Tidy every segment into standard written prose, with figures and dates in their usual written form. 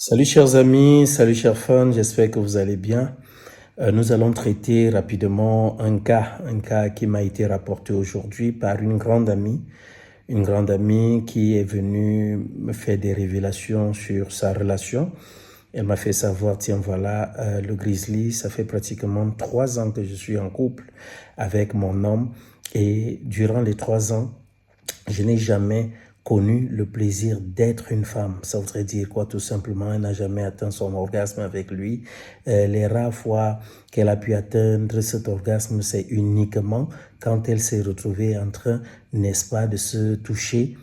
Salut chers amis, salut chers fans, j'espère que vous allez bien. Nous allons traiter rapidement un cas qui m'a été rapporté aujourd'hui par une grande amie qui est venue me faire des révélations sur sa relation. Elle m'a fait savoir, tiens voilà, le grizzly, ça fait pratiquement 3 ans que je suis en couple avec mon homme et durant les 3 ans, je n'ai jamais connu le plaisir d'être une femme. Ça voudrait dire quoi? Tout simplement, elle n'a jamais atteint son orgasme avec lui. Les rares fois qu'elle a pu atteindre cet orgasme, c'est uniquement quand elle s'est retrouvée en train, n'est-ce pas, de se toucher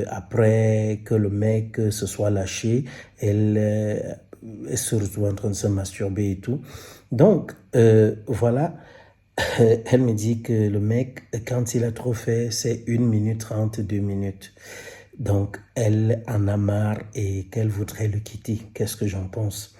après que le mec se soit lâché. Elle se retrouve en train de se masturber et tout. Donc, voilà. Elle me dit que le mec, quand il a trop fait, c'est 1 minute 30, 2 minutes. Donc, elle en a marre et qu'elle voudrait le quitter. Qu'est-ce que j'en pense?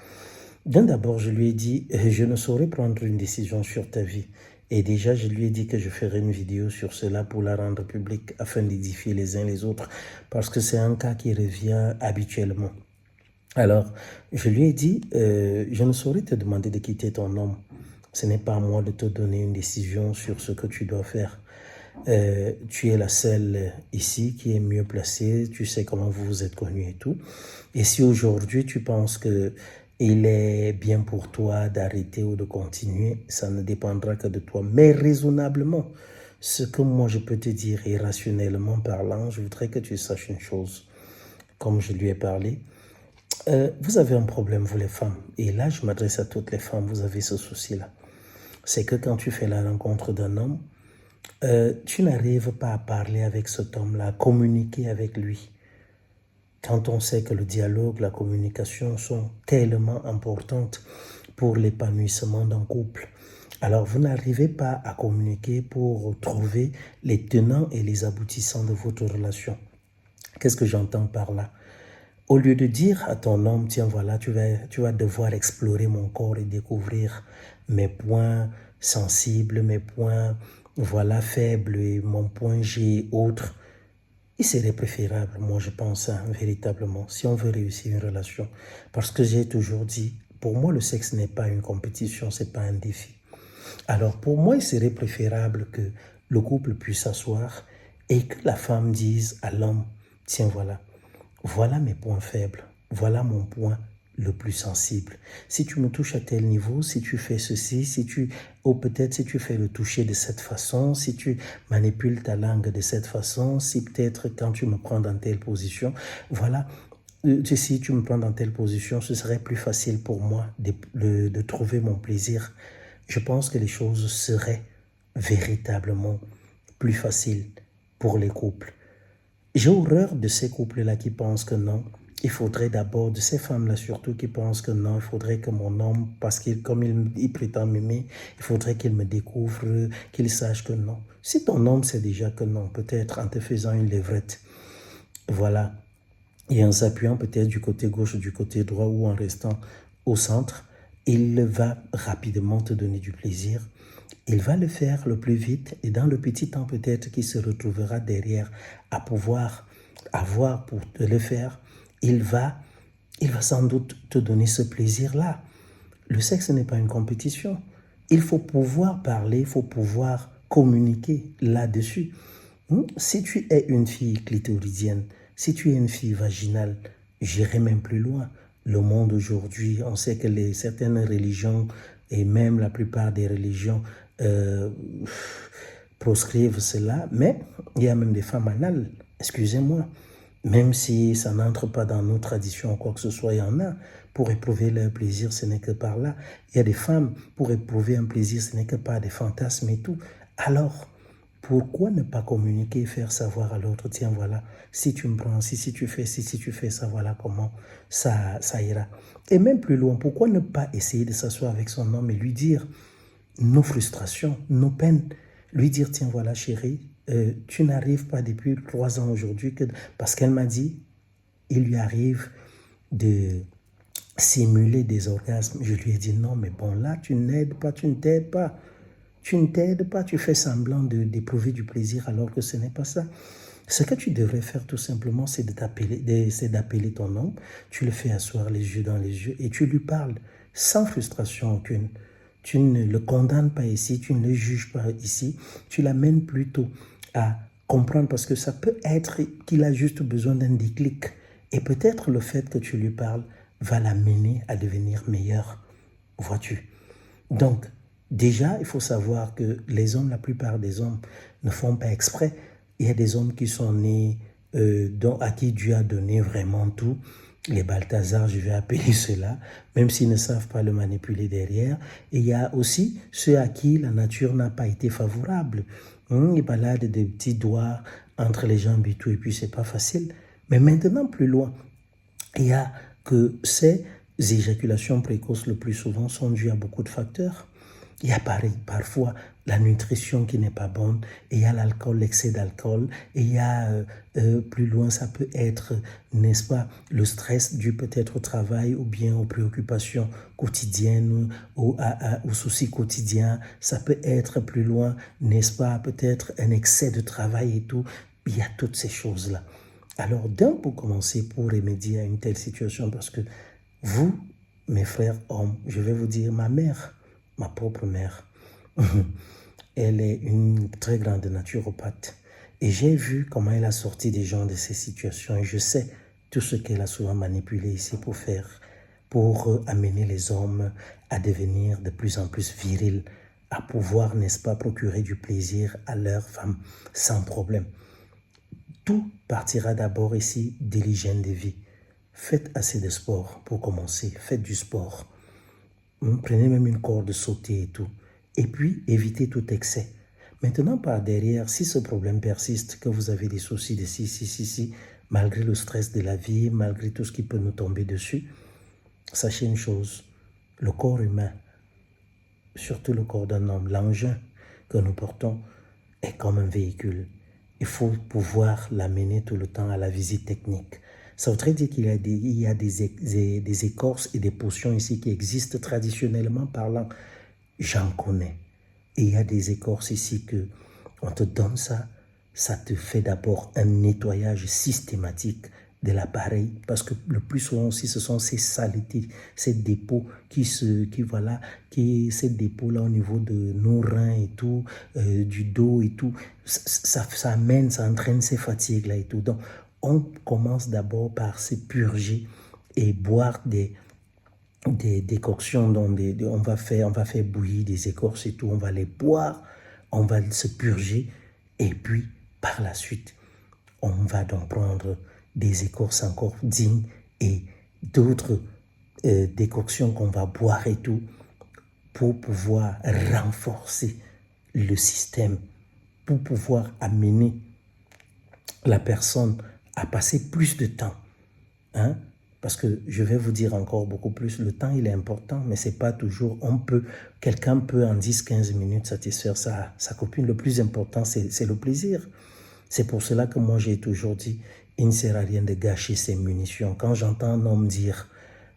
Bien d'abord, je lui ai dit, je ne saurais prendre une décision sur ta vie. Et déjà, je lui ai dit que je ferai une vidéo sur cela pour la rendre publique afin d'édifier les uns les autres. Parce que c'est un cas qui revient habituellement. Alors, je lui ai dit, je ne saurais te demander de quitter ton homme. Ce n'est pas à moi de te donner une décision sur ce que tu dois faire. Tu es la seule ici qui est mieux placée, tu sais comment vous vous êtes connus et tout. Et si aujourd'hui tu penses que il est bien pour toi d'arrêter ou de continuer, ça ne dépendra que de toi. Mais raisonnablement, ce que moi je peux te dire et rationnellement parlant, je voudrais que tu saches une chose. Comme je lui ai parlé, vous avez un problème, vous les femmes. Et là, je m'adresse à toutes les femmes, vous avez ce souci-là. C'est que quand tu fais la rencontre d'un homme, tu n'arrives pas à parler avec cet homme-là, à communiquer avec lui. Quand on sait que le dialogue, la communication sont tellement importantes pour l'épanouissement d'un couple. Alors, vous n'arrivez pas à communiquer pour trouver les tenants et les aboutissants de votre relation. Qu'est-ce que j'entends par là? Au lieu de dire à ton homme, tiens voilà, tu vas devoir explorer mon corps et découvrir mes points sensibles, mes points voilà faibles, et mon point G et autres, il serait préférable, moi je pense véritablement, si on veut réussir une relation. Parce que j'ai toujours dit, pour moi le sexe n'est pas une compétition, c'est pas un défi. Alors pour moi, il serait préférable que le couple puisse s'asseoir et que la femme dise à l'homme, tiens voilà mes points faibles, voilà mon point le plus sensible. Si tu me touches à tel niveau, si tu fais ceci, ou peut-être si tu fais le toucher de cette façon, si tu manipules ta langue de cette façon, si peut-être quand tu me prends dans telle position, voilà, si tu me prends dans telle position, ce serait plus facile pour moi de trouver mon plaisir. Je pense que les choses seraient véritablement plus faciles pour les couples. J'ai horreur de ces couples-là qui pensent que non, il faudrait d'abord, de ces femmes-là surtout, qui pensent que non, il faudrait que mon homme, parce qu'il comme il prétend m'aimer, il faudrait qu'il me découvre, qu'il sache que non. Si ton homme sait déjà que non, peut-être en te faisant une levrette, voilà, et en s'appuyant peut-être du côté gauche ou du côté droit ou en restant au centre, il va rapidement te donner du plaisir. Il va le faire le plus vite et dans le petit temps peut-être qu'il se retrouvera derrière à pouvoir avoir pour te le faire, il va sans doute te donner ce plaisir-là. Le sexe n'est pas une compétition. Il faut pouvoir parler, il faut pouvoir communiquer là-dessus. Si tu es une fille clitoridienne, si tu es une fille vaginale, j'irai même plus loin. Le monde aujourd'hui, on sait que certaines religions et même la plupart des religions proscrivent cela, mais il y a même des femmes anales, excusez-moi, même si ça n'entre pas dans nos traditions ou quoi que ce soit, il y en a. Pour éprouver leur plaisir, ce n'est que par là. Il y a des femmes, pour éprouver un plaisir, ce n'est que par des fantasmes et tout. Alors, pourquoi ne pas communiquer et faire savoir à l'autre, tiens voilà, si tu me prends, si tu fais si tu fais ça, voilà comment ça ira. Et même plus loin, pourquoi ne pas essayer de s'asseoir avec son homme et lui dire nos frustrations, nos peines, lui dire, tiens voilà chérie, tu n'arrives pas depuis 3 ans aujourd'hui, parce qu'elle m'a dit, il lui arrive de simuler des orgasmes. Je lui ai dit, non mais bon là, tu n'aides pas, tu ne t'aides pas. Tu ne t'aides pas, tu fais semblant d'éprouver du plaisir alors que ce n'est pas ça. Ce que tu devrais faire tout simplement, c'est d'appeler ton homme, tu le fais asseoir les yeux dans les yeux et tu lui parles sans frustration aucune. Tu ne le condamnes pas ici, tu ne le juges pas ici, tu l'amènes plutôt à comprendre parce que ça peut être qu'il a juste besoin d'un déclic. Et peut-être le fait que tu lui parles va l'amener à devenir meilleur, vois-tu. Donc, déjà, il faut savoir que les hommes, la plupart des hommes, ne font pas exprès. Il y a des hommes qui sont nés, à qui Dieu a donné vraiment tout. Les Balthazar, je vais appeler cela, même s'ils ne savent pas le manipuler derrière. Et il y a aussi ceux à qui la nature n'a pas été favorable. Ils baladent des petits doigts entre les jambes et tout, et puis c'est pas facile. Mais maintenant, plus loin, il y a que ces éjaculations précoces le plus souvent sont dues à beaucoup de facteurs. Il y a parfois la nutrition qui n'est pas bonne, et il y a l'alcool, l'excès d'alcool, et il y a plus loin, ça peut être, n'est-ce pas, le stress dû peut-être au travail ou bien aux préoccupations quotidiennes, aux soucis quotidiens. Ça peut être plus loin, n'est-ce pas, peut-être un excès de travail et tout. Il y a toutes ces choses-là. Alors, pour commencer, pour remédier à une telle situation, parce que vous, mes frères hommes, je vais vous dire, ma mère, ma propre mère, elle est une très grande naturopathe. Et j'ai vu comment elle a sorti des gens de ces situations et je sais tout ce qu'elle a souvent manipulé ici pour amener les hommes à devenir de plus en plus virils, à pouvoir, n'est-ce pas, procurer du plaisir à leurs femmes sans problème. Tout partira d'abord ici de l'hygiène de vie. Faites assez de sport pour commencer. Faites du sport. Prenez même une corde sautée et tout. Et puis, évitez tout excès. Maintenant, par derrière, si ce problème persiste, que vous avez des soucis de ci, malgré le stress de la vie, malgré tout ce qui peut nous tomber dessus, sachez une chose, le corps humain, surtout le corps d'un homme, l'engin que nous portons, est comme un véhicule. Il faut pouvoir l'amener tout le temps à la visite technique. Ça voudrait dire qu'il y a des écorces et des potions ici qui existent traditionnellement parlant. J'en connais. Et il y a des écorces ici que on te donne ça, ça te fait d'abord un nettoyage systématique de l'appareil, parce que le plus souvent aussi, ce sont ces saletés, ces dépôts ces dépôts-là au niveau de nos reins et tout, du dos et tout, ça entraîne ces fatigues-là et tout. Donc, on commence d'abord par se purger et boire des décoctions on va faire bouillir des écorces et tout, on va les boire, on va se purger et puis par la suite, on va donc prendre des écorces encore dignes et d'autres décoctions qu'on va boire et tout pour pouvoir renforcer le système, pour pouvoir amener la personne à passer plus de temps. Parce que je vais vous dire encore beaucoup plus, le temps il est important, mais c'est pas toujours, quelqu'un peut en 10-15 minutes satisfaire sa copine. Le plus important, c'est le plaisir. C'est pour cela que moi j'ai toujours dit, il ne sert à rien de gâcher ses munitions. Quand j'entends un homme dire,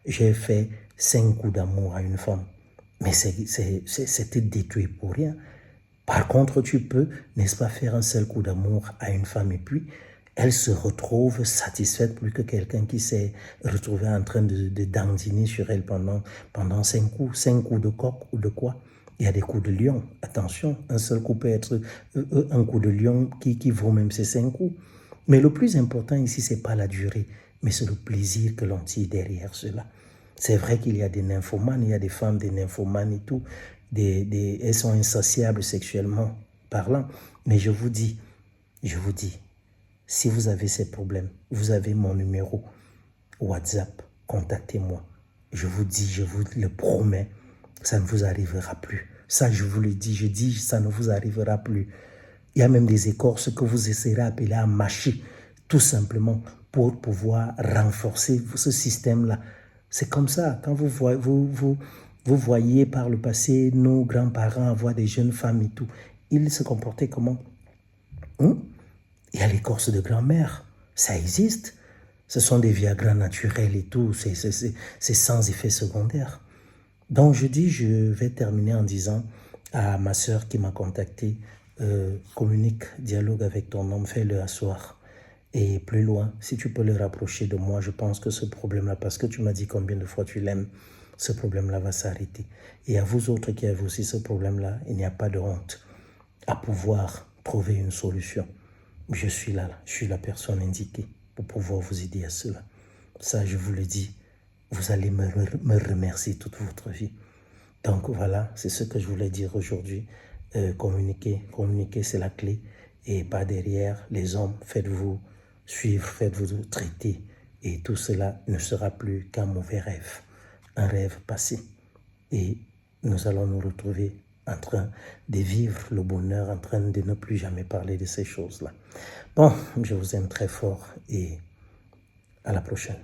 j'ai fait 5 coups d'amour à une femme, mais c'était détruit pour rien. Par contre, tu peux, n'est-ce pas, faire un seul coup d'amour à une femme et puis elle se retrouve satisfaite plus que quelqu'un qui s'est retrouvé en train de dandiner sur elle pendant 5 coups. 5 coups de coq ou de quoi? Il y a des coups de lion. Attention, un seul coup peut être un coup de lion qui vaut même ces 5 coups. Mais le plus important ici, c'est pas la durée, mais c'est le plaisir que l'on tire derrière cela. C'est vrai qu'il y a des nymphomanes, il y a des femmes des nymphomanes et tout. Elles sont insatiables sexuellement parlant. Mais je vous dis, si vous avez ces problèmes, vous avez mon numéro WhatsApp, contactez-moi. Je vous dis, je vous le promets, ça ne vous arrivera plus. Ça, je vous le dis, ça ne vous arrivera plus. Il y a même des écorces que vous essayerez d'appeler à mâcher, tout simplement pour pouvoir renforcer ce système-là. C'est comme ça, quand vous voyez par le passé nos grands-parents avoir des jeunes femmes et tout, ils se comportaient comment? Il y a l'écorce de grand-mère, ça existe. Ce sont des Viagra naturels et tout, c'est sans effet secondaire. Donc je vais terminer en disant à ma sœur qui m'a contacté, communique, dialogue avec ton homme, fais-le asseoir. Et plus loin, si tu peux le rapprocher de moi, je pense que ce problème-là, parce que tu m'as dit combien de fois tu l'aimes, ce problème-là va s'arrêter. Et à vous autres qui avez aussi ce problème-là, il n'y a pas de honte à pouvoir trouver une solution. Je suis là, je suis la personne indiquée pour pouvoir vous aider à cela. Ça, je vous le dis, vous allez me remercier toute votre vie. Donc voilà, c'est ce que je voulais dire aujourd'hui. Communiquer, c'est la clé. Et pas derrière, les hommes, faites-vous suivre, faites-vous traiter. Et tout cela ne sera plus qu'un mauvais rêve, un rêve passé. Et nous allons nous retrouver en train de vivre le bonheur, en train de ne plus jamais parler de ces choses-là. Bon, je vous aime très fort et à la prochaine.